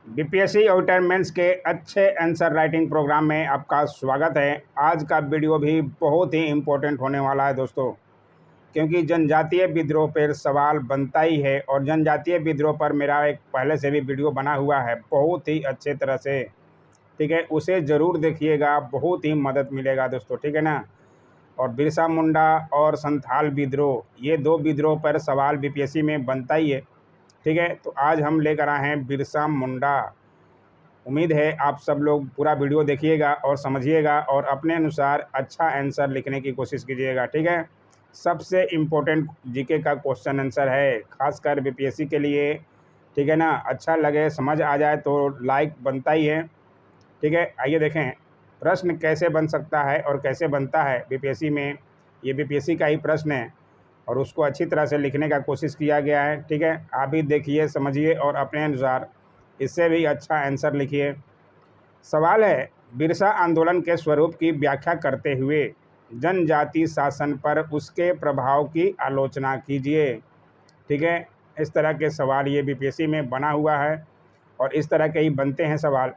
BPSC outer mains के अच्छे answer writing program में आपका स्वागत है। आज का वीडियो भी बहुत ही इम्पोर्टेंट होने वाला है दोस्तों, क्योंकि जनजातीय विद्रोह पर सवाल बनता ही है और जनजातीय विद्रोह पर मेरा एक पहले से भी वीडियो बना हुआ है बहुत ही अच्छे तरह से। ठीक है, उसे ज़रूर देखिएगा, बहुत ही मदद मिलेगा दोस्तों। ठीक है ना। और बिरसा मुंडा और संथाल विद्रोह, ये दो विद्रोह पर सवाल बीपीएससी में बनता ही है। ठीक है, तो आज हम लेकर आए हैं बिरसा मुंडा। उम्मीद है आप सब लोग पूरा वीडियो देखिएगा और समझिएगा और अपने अनुसार अच्छा आंसर लिखने की कोशिश कीजिएगा। ठीक है, सबसे इम्पोर्टेंट जीके का क्वेश्चन आंसर है, खासकर बीपीएससी के लिए। ठीक है ना। अच्छा लगे, समझ आ जाए तो लाइक बनता ही है। ठीक है, आइए देखें प्रश्न कैसे बन सकता है और कैसे बनता है बीपीएससी में। ये बीपीएससी का ही प्रश्न है और उसको अच्छी तरह से लिखने का कोशिश किया गया है। ठीक है, आप भी देखिए, समझिए और अपने अनुसार इससे भी अच्छा आंसर लिखिए। सवाल है, बिरसा आंदोलन के स्वरूप की व्याख्या करते हुए जनजाति शासन पर उसके प्रभाव की आलोचना कीजिए। ठीक है, इस तरह के सवाल ये बीपीएससी में बना हुआ है और इस तरह के ही बनते हैं सवाल।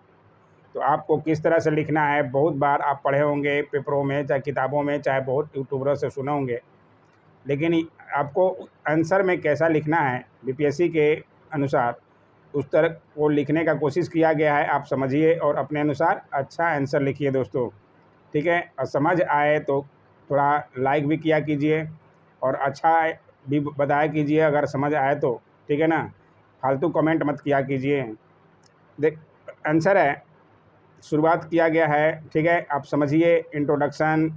तो आपको किस तरह से लिखना है, बहुत बार आप पढ़े होंगे पेपरों में, चाहे किताबों में, चाहे बहुत यूट्यूबरों से सुने होंगे, लेकिन आपको आंसर में कैसा लिखना है बीपीएससी के अनुसार, उस तरह को लिखने का कोशिश किया गया है। आप समझिए और अपने अनुसार अच्छा आंसर लिखिए दोस्तों। ठीक है, और समझ आए तो थोड़ा लाइक भी किया कीजिए और अच्छा भी बताया कीजिए अगर समझ आए तो। ठीक है ना, फालतू कमेंट मत किया कीजिए। देख, आंसर है, शुरुआत किया गया है। ठीक है, आप समझिए, इंट्रोडक्शन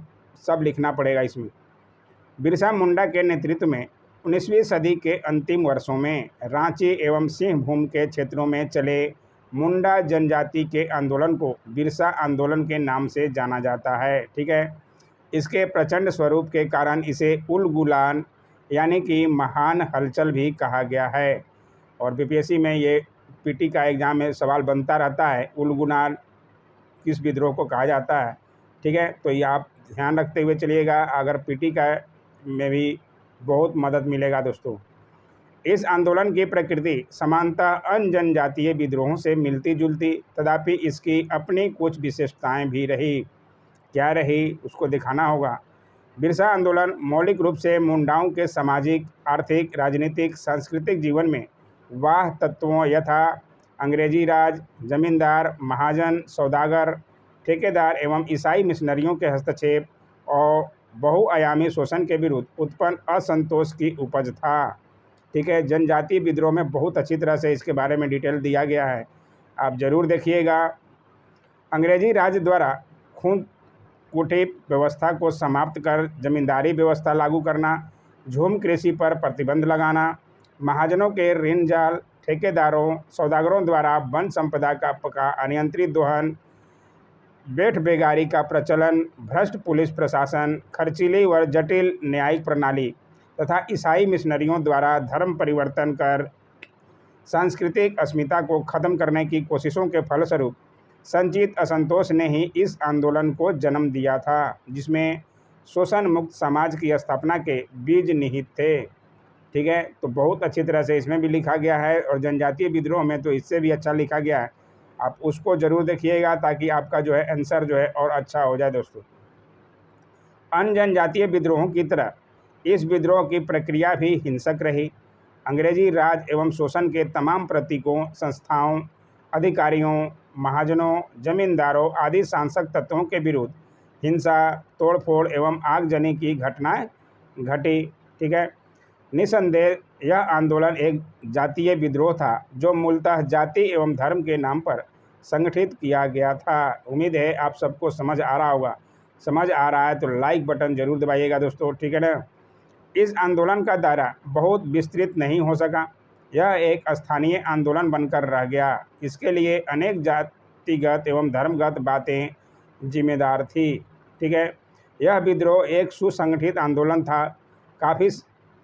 सब लिखना पड़ेगा इसमें। बिरसा मुंडा के नेतृत्व में 19वीं सदी के अंतिम वर्षों में रांची एवं सिंहभूम के क्षेत्रों में चले मुंडा जनजाति के आंदोलन को बिरसा आंदोलन के नाम से जाना जाता है। ठीक है, इसके प्रचंड स्वरूप के कारण इसे उल गुलान यानी कि महान हलचल भी कहा गया है। और बीपीएससी में ये पीटी का एग्ज़ाम में सवाल बनता रहता है, उल गुलान किस विद्रोह को कहा जाता है। ठीक है, तो ये आप ध्यान रखते हुए चलिएगा, अगर पीटी का में भी बहुत मदद मिलेगा दोस्तों। इस आंदोलन की प्रकृति समानतः अन्य जनजातीय विद्रोहों से मिलती जुलती, तथापि इसकी अपनी कुछ विशेषताएं भी रही। क्या रही उसको दिखाना होगा। बिरसा आंदोलन मौलिक रूप से मुंडाओं के सामाजिक, आर्थिक, राजनीतिक, सांस्कृतिक जीवन में वाह तत्वों यथा अंग्रेजी राज, जमींदार, महाजन, सौदागर, ठेकेदार एवं ईसाई मिशनरियों के हस्तक्षेप और बहुआयामी शोषण के विरुद्ध उत्पन्न असंतोष की उपज था। ठीक है, जनजातीय विद्रोह में बहुत अच्छी तरह से इसके बारे में डिटेल दिया गया है, आप ज़रूर देखिएगा। अंग्रेजी राज द्वारा खून कुटी व्यवस्था को समाप्त कर जमींदारी व्यवस्था लागू करना, झूम कृषि पर प्रतिबंध लगाना, महाजनों के ऋण जाल, ठेकेदारों, सौदागरों द्वारा वन संपदा का अनियंत्रित दोहन, बेठ बेगारी का प्रचलन, भ्रष्ट पुलिस प्रशासन, खर्चीली व जटिल न्यायिक प्रणाली तथा ईसाई मिशनरियों द्वारा धर्म परिवर्तन कर सांस्कृतिक अस्मिता को खत्म करने की कोशिशों के फलस्वरूप संचित असंतोष ने ही इस आंदोलन को जन्म दिया था, जिसमें शोषण मुक्त समाज की स्थापना के बीज निहित थे। ठीक है, तो बहुत अच्छी तरह से इसमें भी लिखा गया है और जनजातीय विद्रोह में तो इससे भी अच्छा लिखा गया है। आप उसको ज़रूर देखिएगा ताकि आपका जो है आंसर जो है और अच्छा हो जाए दोस्तों। अन्य जनजातीय विद्रोहों की तरह इस विद्रोह की प्रक्रिया भी हिंसक रही। अंग्रेजी राज एवं शोषण के तमाम प्रतीकों, संस्थाओं, अधिकारियों, महाजनों, जमींदारों आदि शासक तत्वों के विरुद्ध हिंसा, तोड़फोड़ एवं आगजनी की घटनाएं घटी। ठीक है, निसंदेह यह आंदोलन एक जातीय विद्रोह था जो मूलतः जाति एवं धर्म के नाम पर संगठित किया गया था। उम्मीद है आप सबको समझ आ रहा होगा। समझ आ रहा है तो लाइक बटन जरूर दबाइएगा दोस्तों। ठीक है ना। इस आंदोलन का दायरा बहुत विस्तृत नहीं हो सका, यह एक स्थानीय आंदोलन बनकर रह गया। इसके लिए अनेक जातिगत एवं धर्मगत बातें जिम्मेदार थी। ठीक है, यह विद्रोह एक सुसंगठित आंदोलन था। काफ़ी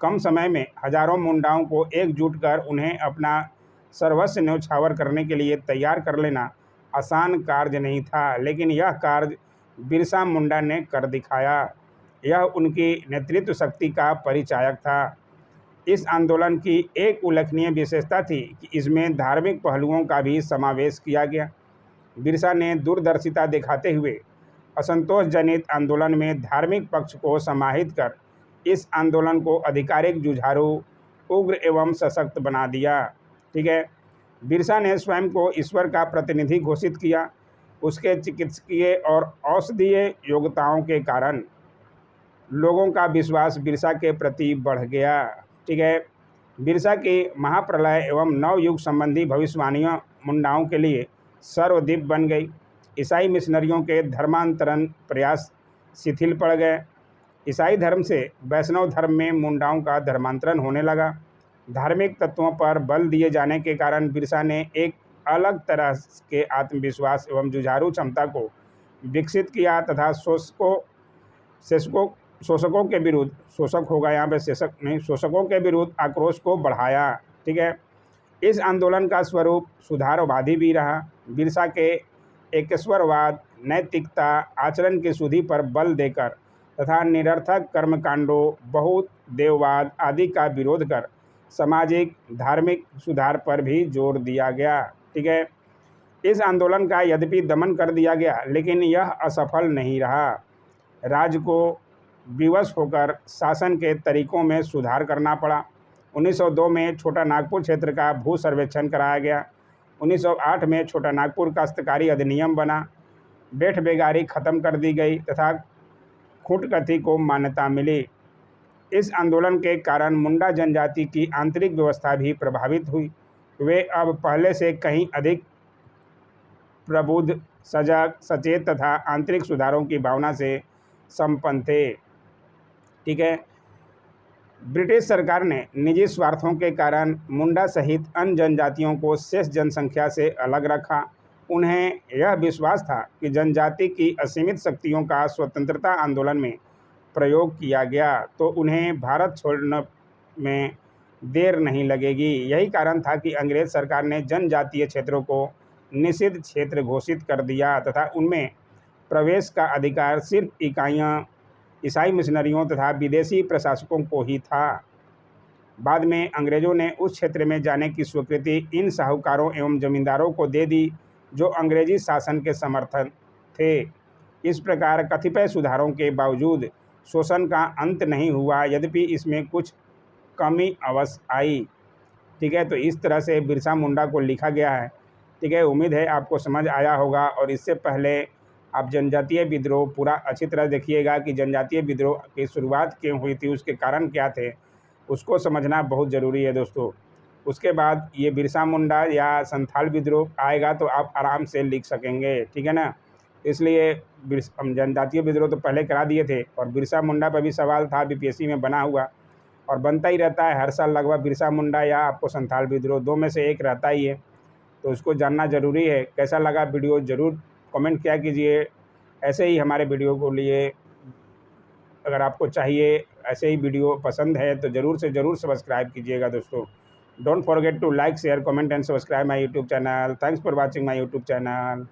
कम समय में हजारों मुंडाओं को एकजुट कर उन्हें अपना सर्वस्व न्यौछावर करने के लिए तैयार कर लेना आसान कार्य नहीं था, लेकिन यह कार्य बिरसा मुंडा ने कर दिखाया। यह उनकी नेतृत्व शक्ति का परिचायक था। इस आंदोलन की एक उल्लेखनीय विशेषता थी कि इसमें धार्मिक पहलुओं का भी समावेश किया गया। बिरसा ने दूरदर्शिता दिखाते हुए असंतोष जनित आंदोलन में धार्मिक पक्ष को समाहित कर इस आंदोलन को आधिकारिक, जुझारू, उग्र एवं सशक्त बना दिया। ठीक है, बिरसा ने स्वयं को ईश्वर का प्रतिनिधि घोषित किया। उसके चिकित्सकीय और औषधीय योग्यताओं के कारण लोगों का विश्वास बिरसा के प्रति बढ़ गया। ठीक है, बिरसा की महाप्रलय एवं नवयुग संबंधी भविष्यवाणियां मुंडाओं के लिए सर्वदीप बन गई। ईसाई मिशनरियों के धर्मांतरण प्रयास शिथिल पड़ गए। ईसाई धर्म से वैष्णव धर्म में मुंडाओं का धर्मांतरण होने लगा। धार्मिक तत्वों पर बल दिए जाने के कारण बिरसा ने एक अलग तरह के आत्मविश्वास एवं जुझारू क्षमता को विकसित किया तथा शोषकों के विरुद्ध, शोषक होगा यहाँ पे, शेषक नहीं, शोषकों के विरुद्ध आक्रोश को बढ़ाया। ठीक है, इस आंदोलन का स्वरूप सुधारवादी भी रहा। बिरसा के एकेश्वरवाद, नैतिकता, आचरण की शुद्धि पर बल देकर तथा निरर्थक कर्मकांडों, बहुत देववाद आदि का विरोध कर सामाजिक धार्मिक सुधार पर भी जोर दिया गया। ठीक है, इस आंदोलन का यद्यपि दमन कर दिया गया, लेकिन यह असफल नहीं रहा। राज्य को विवश होकर शासन के तरीकों में सुधार करना पड़ा। 1902 में छोटा नागपुर क्षेत्र का भू सर्वेक्षण कराया गया। 1908 में छोटा नागपुर काश्तकारी अधिनियम बना। बेठ बेगारी खत्म कर दी गई तथा खूंटकथी को मान्यता मिली। इस आंदोलन के कारण मुंडा जनजाति की आंतरिक व्यवस्था भी प्रभावित हुई। वे अब पहले से कहीं अधिक प्रबुद्ध, सजग, सचेत तथा आंतरिक सुधारों की भावना से संपन्न थे। ठीक है, ब्रिटिश सरकार ने निजी स्वार्थों के कारण मुंडा सहित अन्य जनजातियों को शेष जनसंख्या से अलग रखा। उन्हें यह विश्वास था कि जनजाति की असीमित शक्तियों का स्वतंत्रता आंदोलन में प्रयोग किया गया तो उन्हें भारत छोड़ने में देर नहीं लगेगी। यही कारण था कि अंग्रेज सरकार ने जनजातीय क्षेत्रों को निषिद्ध क्षेत्र घोषित कर दिया तथा उनमें प्रवेश का अधिकार सिर्फ इकाइयाँ ईसाई मिशनरियों तथा विदेशी प्रशासकों को ही था। बाद में अंग्रेजों ने उस क्षेत्र में जाने की स्वीकृति इन साहूकारों एवं जमींदारों को दे दी जो अंग्रेजी शासन के समर्थन थे। इस प्रकार कतिपय सुधारों के बावजूद शोषण का अंत नहीं हुआ, यद्यपि इसमें कुछ कमी अवश्य आई। ठीक है, तो इस तरह से बिरसा मुंडा को लिखा गया है। ठीक है, उम्मीद है आपको समझ आया होगा। और इससे पहले आप जनजातीय विद्रोह पूरा अच्छी तरह देखिएगा कि जनजातीय विद्रोह की शुरुआत क्यों हुई थी, उसके कारण क्या थे, उसको समझना बहुत ज़रूरी है दोस्तों। उसके बाद ये बिरसा मुंडा या संथाल विद्रोह आएगा तो आप आराम से लिख सकेंगे। ठीक है ना, इसलिए हम जनजातीय विद्रोह तो पहले करा दिए थे और बिरसा मुंडा पर भी सवाल था, बीपीएससी में बना हुआ और बनता ही रहता है हर साल लगभग। बिरसा मुंडा या आपको संथाल विद्रोह, दो में से एक रहता ही है, तो उसको जानना ज़रूरी है। कैसा लगा वीडियो ज़रूर कमेंट किया कीजिए। ऐसे ही हमारे वीडियो को लिए अगर आपको चाहिए, ऐसे ही वीडियो पसंद है तो ज़रूर से ज़रूर सब्सक्राइब कीजिएगा दोस्तों। Don't forget to like, share, comment and subscribe my YouTube channel. Thanks for watching my YouTube channel.